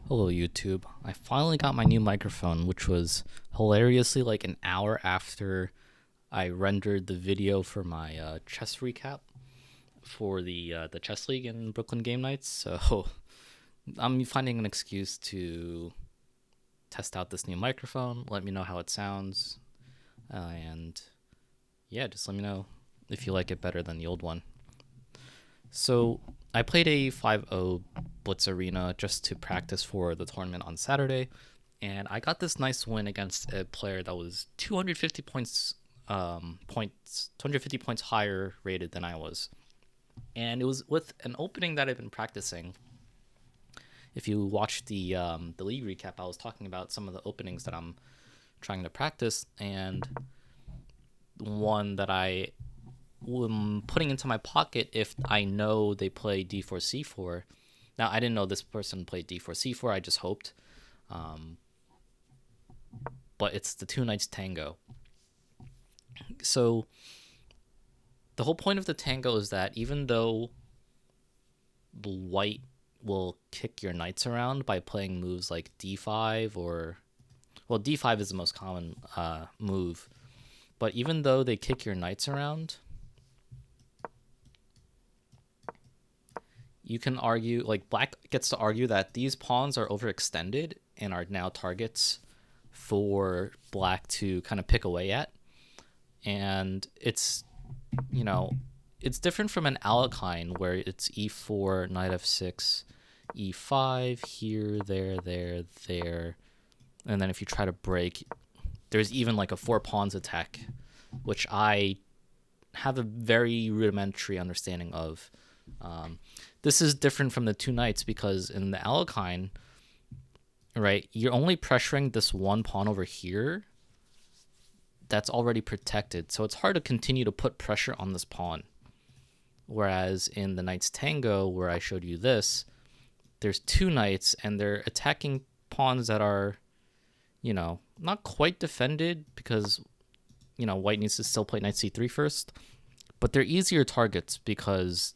Hello YouTube. I finally got my new microphone, which was hilariously like an hour after I rendered the video for my chess recap for the chess league in Brooklyn Game Nights. So I'm finding an excuse to test out this new microphone. Let me know how it sounds, and yeah, just let me know if you like it better than the old one. So I played a 5-0 Blitz Arena just to practice for the tournament on Saturday, and I got this nice win against a player that was 250 points higher rated than I was, and it was with an opening that I've been practicing. If you watch the league recap, I was talking about some of the openings that I'm trying to practice, and one that I am putting into my pocket if I know they play d4 c4. Now I didn't know this person played d4 c4. I just hoped, but it's the two knights tango. So the whole point of the tango is that even though the white will kick your knights around by playing moves like d5 or, well, d5 is the most common move, but even though they kick your knights around, you can argue, like, black gets to argue that these pawns are overextended and are now targets for black to kind of pick away at. And it's, it's different from an Alekhine where it's e4, knight f6, e5, here, there. And then if you try to break, there's even like a 4 pawns attack, which I have a very rudimentary understanding of. This is different from the two knights because in the Alekhine, right, you're only pressuring this one pawn over here that's already protected. So it's hard to continue to put pressure on this pawn. Whereas in the Knights Tango, where I showed you this, there's two knights and they're attacking pawns that are, not quite defended because, white needs to still play knight c3 first. But they're easier targets because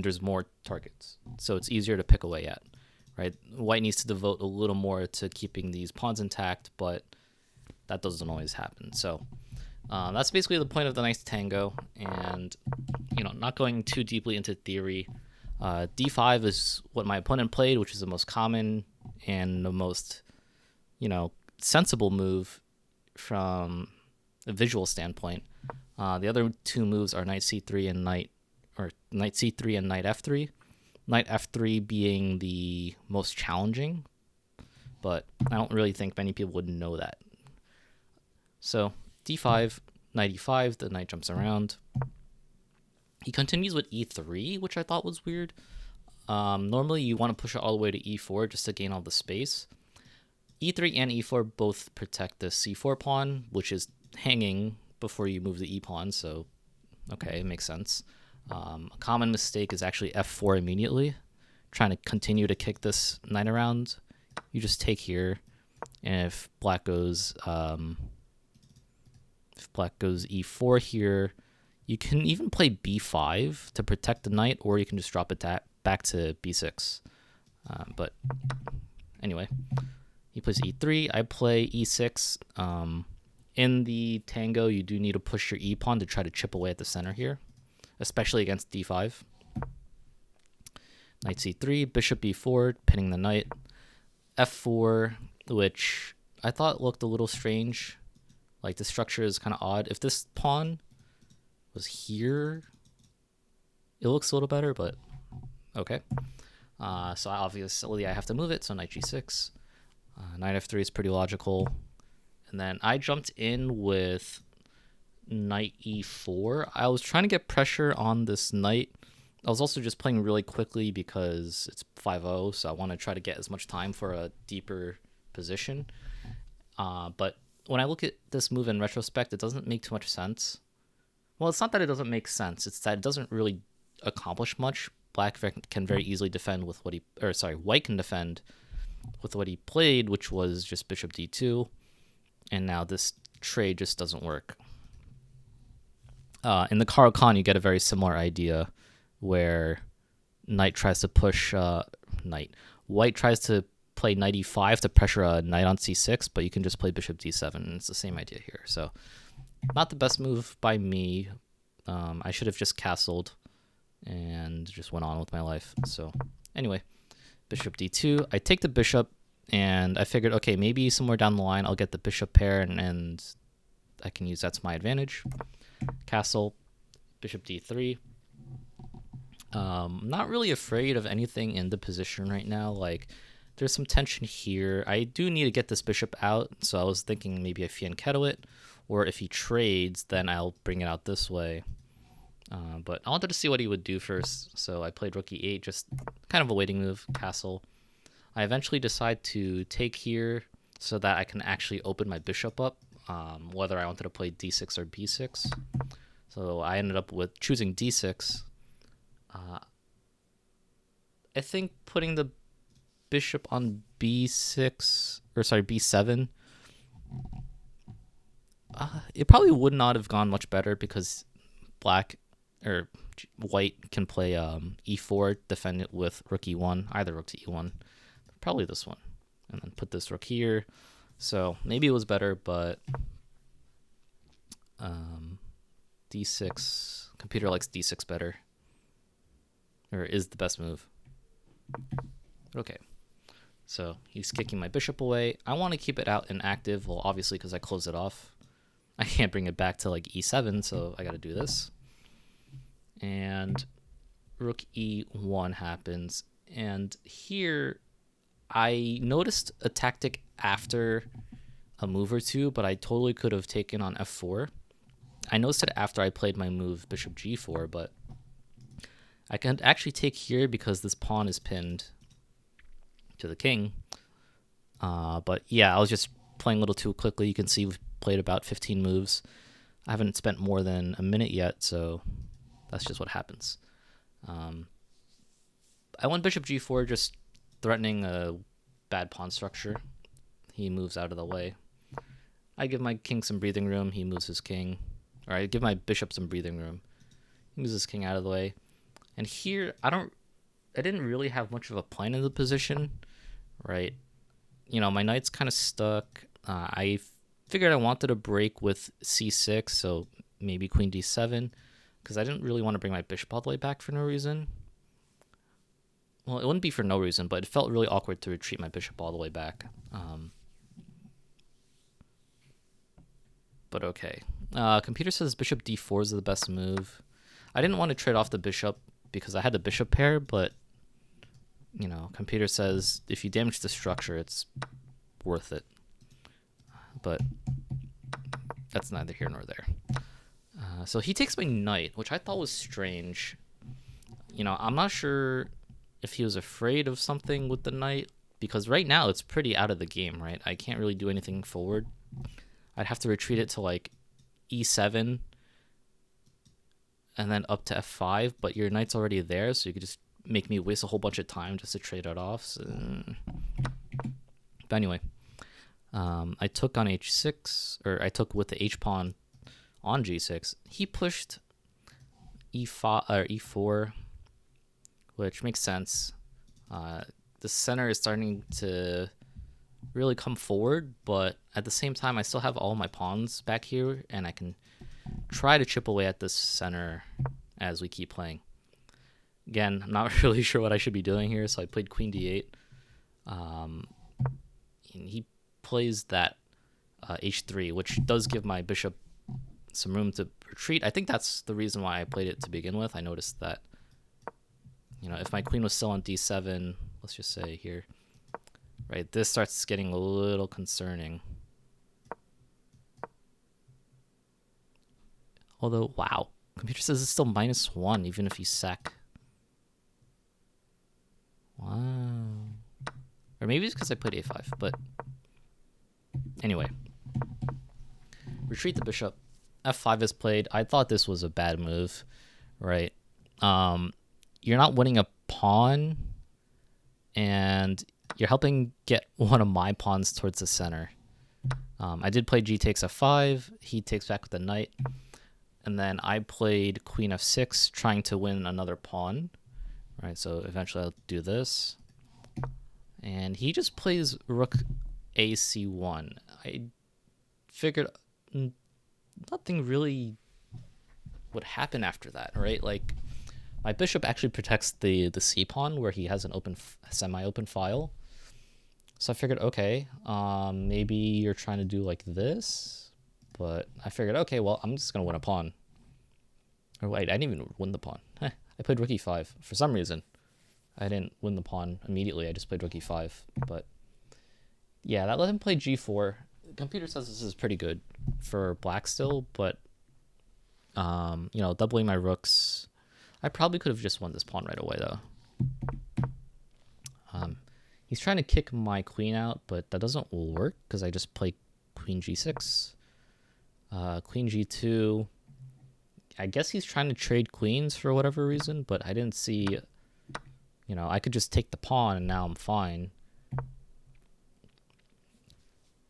there's more targets, so it's easier to pick away at, right? White needs to devote a little more to keeping these pawns intact, but that doesn't always happen. So that's basically the point of the Knights Tango, and not going too deeply into theory. D5 is what my opponent played, which is the most common and the most sensible move from a visual standpoint. The other two moves are knight c3 and knight c3 and knight f3. Knight f3 being the most challenging, but I don't really think many people would know that. So d5, knight e5, the knight jumps around. He continues with e3, which I thought was weird. Normally you want to push it all the way to e4 just to gain all the space. e3 and e4 both protect the c4 pawn, which is hanging before you move the e pawn, so okay, it makes sense. A common mistake is actually f4 immediately, trying to continue to kick this knight around. You just take here, and if black goes e4 here, you can even play b5 to protect the knight, or you can just drop it back to b6. But anyway, he plays e3. I play e6. In the tango, you do need to push your e pawn to try to chip away at the center here, especially against d5. Knight c3, bishop b4, pinning the knight. f4, which I thought looked a little strange. Like, the structure is kind of odd. If this pawn was here, it looks a little better, but okay. So obviously I have to move it, so knight g6. Knight f3 is pretty logical. And then I jumped in with knight e4. I was trying to get pressure on this knight. I was also just playing really quickly because it's 5-0, so I want to try to get as much time for a deeper position. But when I look at this move in retrospect, it doesn't make too much sense. Well, it's not that it doesn't make sense. It's that it doesn't really accomplish much. Black can very easily defend with what White can defend with what he played, which was just bishop d2. And now this trade just doesn't work. In the Caro-Kann, you get a very similar idea where knight tries to push knight. White tries to play knight e5 to pressure a knight on c6, but you can just play bishop d7, and it's the same idea here. So not the best move by me. I should have just castled and just went on with my life. So anyway, bishop d2. I take the bishop, and I figured, okay, maybe somewhere down the line I'll get the bishop pair, and I can use that to my advantage. Castle, bishop d3. Not really afraid of anything in the position right now. Like, there's some tension here. I do need to get this bishop out, so I was thinking maybe I fianchetto it, or if he trades, then I'll bring it out this way. But I wanted to see what he would do first, so I played rook e8, just kind of a waiting move, castle. I eventually decide to take here so that I can actually open my bishop up, whether I wanted to play d6 or b6. So I ended up with choosing d6. I think putting the bishop on b7, it probably would not have gone much better because white can play e4, defend it with rook e1, either rook to e1, probably this one, and then put this rook here. So maybe it was better, but d6, computer likes d6 better, or is the best move. Okay, so he's kicking my bishop away. I want to keep it out inactive, well, obviously, because I closed it off. I can't bring it back to like e7, so I got to do this. And rook e1 happens. And here, I noticed a tactic after a move or two, but I totally could have taken on f4. I noticed it after I played my move bishop g4, but I can actually take here because this pawn is pinned to the king. But yeah, I was just playing a little too quickly. You can see we've played about 15 moves. I haven't spent more than a minute yet, so that's just what happens. I went bishop g4, just threatening a bad pawn structure. He moves out of the way. I give my king some breathing room. He moves his king. Or I give my bishop some breathing room. He moves his king out of the way. And here, I didn't really have much of a plan in the position, right? You know, my knight's kind of stuck. I figured I wanted to break with c6, so maybe queen d7, because I didn't really want to bring my bishop all the way back for no reason. Well, it wouldn't be for no reason, but it felt really awkward to retreat my bishop all the way back. But okay. Computer says bishop d4 is the best move. I didn't want to trade off the bishop because I had the bishop pair, but, you know, computer says if you damage the structure, it's worth it. But that's neither here nor there. So he takes my knight, which I thought was strange. You know, I'm not sure if he was afraid of something with the knight, because right now it's pretty out of the game, right? I can't really do anything forward. I'd have to retreat it to like e7 and then up to f5, but your knight's already there, so you could just make me waste a whole bunch of time just to trade it off. So... But anyway, I took on h6, or I took with the h-pawn on g6. He pushed e5 or e4, which makes sense. The center is starting to really come forward, but at the same time, I still have all my pawns back here, and I can try to chip away at this center as we keep playing. Again, I'm not really sure what I should be doing here, so I played queen d8. And he plays that h3, which does give my bishop some room to retreat. I think that's the reason why I played it to begin with. I noticed that, you know, if my queen was still on d7, let's just say here, right, this starts getting a little concerning. Although, wow, computer says it's still -1 even if you sack. Wow. Or maybe it's because I played a5, but anyway. Retreat the bishop. f5 is played. I thought this was a bad move, right? You're not winning a pawn, and you're helping get one of my pawns towards the center. I did play g takes f5. He takes back with the knight. And then I played queen f6, trying to win another pawn. Right, so eventually I'll do this. And he just plays rook AC1. I figured nothing really would happen after that, right? Like, my bishop actually protects the c pawn where he has an open semi-open file. So I figured, okay, maybe you're trying to do like this, but I figured, okay, well, I'm just gonna win a pawn. Or wait, I didn't even win the pawn. I played rook e5 for some reason. I didn't win the pawn immediately. I just played rook e5. But yeah, that let him play g4. The computer says this is pretty good for black still, but you know, doubling my rooks. I probably could have just won this pawn right away though. He's trying to kick my queen out, but that doesn't work because I just play queen g6, queen g2. I guess he's trying to trade queens for whatever reason, but I didn't see, you know, I could just take the pawn and now I'm fine.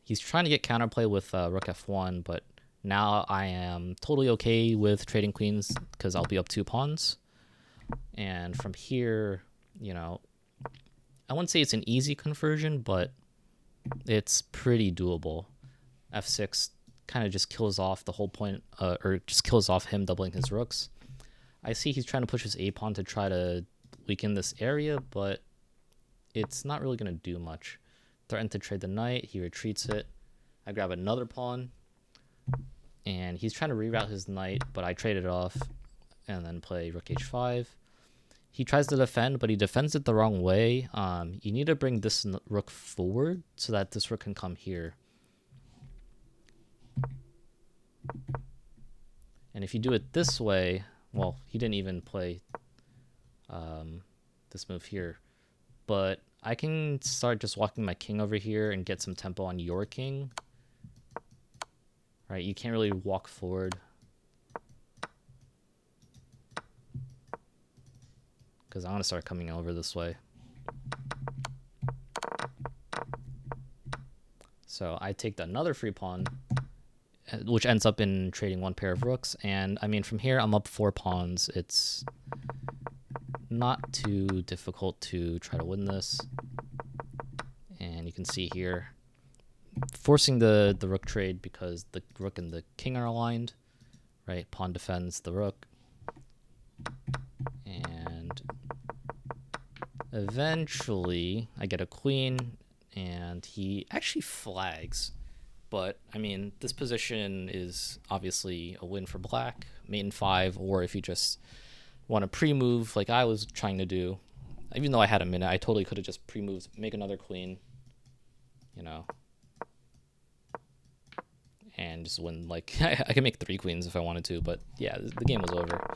He's trying to get counterplay with rook f1, but now I am totally okay with trading queens because I'll be up 2 pawns. And from here, you know, I wouldn't say it's an easy conversion, but it's pretty doable. f6 kind of just kills off the whole point, or just kills off him doubling his rooks. I see he's trying to push his a pawn to try to weaken this area, but it's not really going to do much. Threatened to trade the knight, he retreats it. I grab another pawn, and he's trying to reroute his knight, but I trade it off and then play rook h5. He tries to defend, but he defends it the wrong way. You need to bring this rook forward so that this rook can come here. And if you do it this way, well, he didn't even play this move here. But I can start just walking my king over here and get some tempo on your king. Right, you can't really walk forward. Because I want to start coming over this way. So I take another free pawn, which ends up in trading 1 pair of rooks. And I mean, from here, I'm up 4 pawns. It's not too difficult to try to win this. And you can see here, forcing the rook trade because the rook and the king are aligned, right? Pawn defends the rook. And eventually I get a queen and he actually flags. But I mean, this position is obviously a win for black, mate in 5, or if you just want to pre-move like I was trying to do. Even though I had a minute, I totally could have just pre-moved, make another queen, you know, and just win. Like, I could make 3 queens if I wanted to, but yeah, the game was over.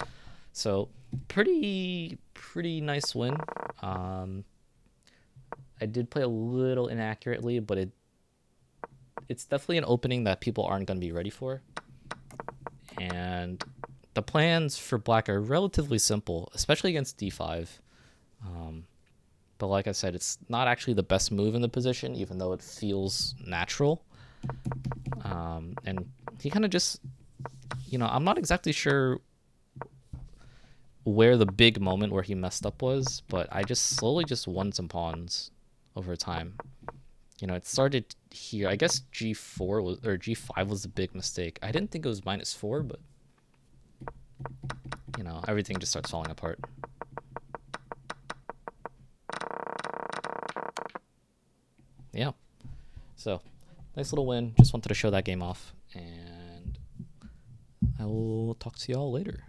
So pretty nice win. I did play a little inaccurately, but it's definitely an opening that people aren't going to be ready for. And the plans for black are relatively simple, especially against d5. But like I said, it's not actually the best move in the position, even though it feels natural. And he kind of just, you know, I'm not exactly sure where the big moment where he messed up was, but I just slowly just won some pawns over time. You know, it started here. I guess g4 was, or g5 was the big mistake. I didn't think it was -4, but you know, everything just starts falling apart. Yeah. So, nice little win. Just wanted to show that game off, and I will talk to y'all later.